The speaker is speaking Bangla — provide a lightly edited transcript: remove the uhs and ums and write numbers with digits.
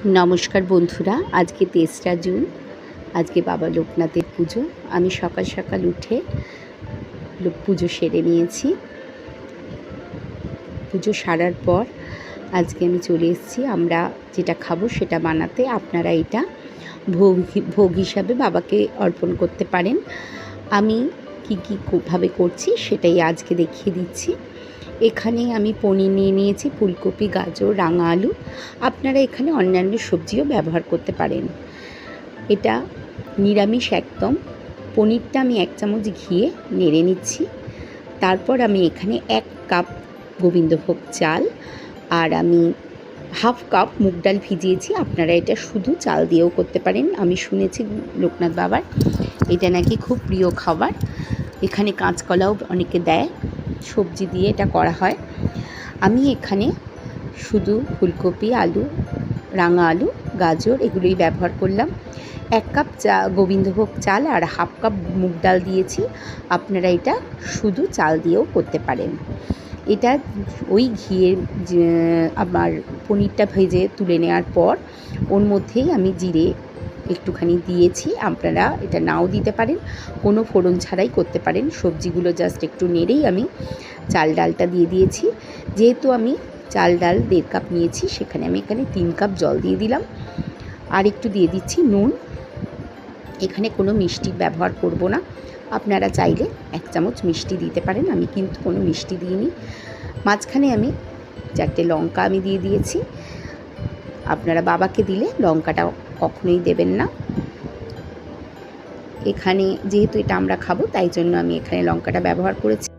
নমস্কার বন্ধুরা, আজকে ৩রা জুন। আজকে বাবা লোকনাথের পুজো। আমি সকাল সকাল উঠে পুজো সেরে নিয়েছি। পুজো সারার পর আজকে আমি চলে এসেছি আমরা যেটা খাবো সেটা বানাতে। আপনারা এটা ভোগ হিসাবে বাবাকে অর্পণ করতে পারেন। আমি কী ভাবে করছি সেটাই আজকে দেখিয়ে দিচ্ছি। এখানে আমি পনির নিয়ে নিয়েছি, ফুলকপি, গাজর, রাঙা আলু। আপনারা এখানে অন্যান্য সবজিও ব্যবহার করতে পারেন। এটা নিরামিষ একদম। পনিরটা আমি 1 চামচ ঘিয়ে নেড়ে নিচ্ছি। তারপর আমি এখানে 1 কাপ গোবিন্দভোগ চাল আর আমি হাফ কাপ মুগ ডাল ভিজিয়েছি। আপনারা এটা শুধু চাল দিয়েও করতে পারেন। আমি শুনেছি লোকনাথ বাবার এটা নাকি খুব প্রিয় খাবার। এখানে কাঁচকলাও অনেকে দেয়, সবজি দিয়ে এটা করা হয়। আমি এখানে শুধু ফুলকপি, আলু, রাঙা আলু, গাজর এগুলোই ব্যবহার করলাম। 1 কাপ গোবিন্দভোগ চাল আর হাফ কাপ মুগ ডাল দিয়েছি। আপনারা এটা শুধু চাল দিয়েও করতে পারেন। এটা ওই ঘিয়ের আমার পনিরটা ভেজে তুলে নেওয়ার পর ওর মধ্যেই আমি জিরে একটুখানি দিয়েছি। আপনারা এটা নাও দিতে পারেন, কোনো ফোড়ন ছাড়াই করতে পারেন। সবজিগুলো জাস্ট একটু নেড়েই আমি চাল ডালটা দিয়ে দিয়েছি। যেহেতু আমি চাল ডাল 1.5 কাপ নিয়েছি, সেখানে আমি এখানে 3 কাপ জল দিয়ে দিলাম। আর একটু দিয়ে দিচ্ছি নুন। এখানে কোনো মিষ্টি ব্যবহার করব না। আপনারা চাইলে 1 চামচ মিষ্টি দিতে পারেন, আমি কিন্তু কোনো মিষ্টি দিইনি। মাঝখানে আমি 4টে লঙ্কা আমি দিয়ে দিয়েছি। আপনারা বাবাকে দিলে লঙ্কাটা কখনোই দেবেন না। এখানে যেহেতু এটা আমরা খাবো তাই জন্য আমি এখানে লঙ্কাটা ব্যবহার করেছি।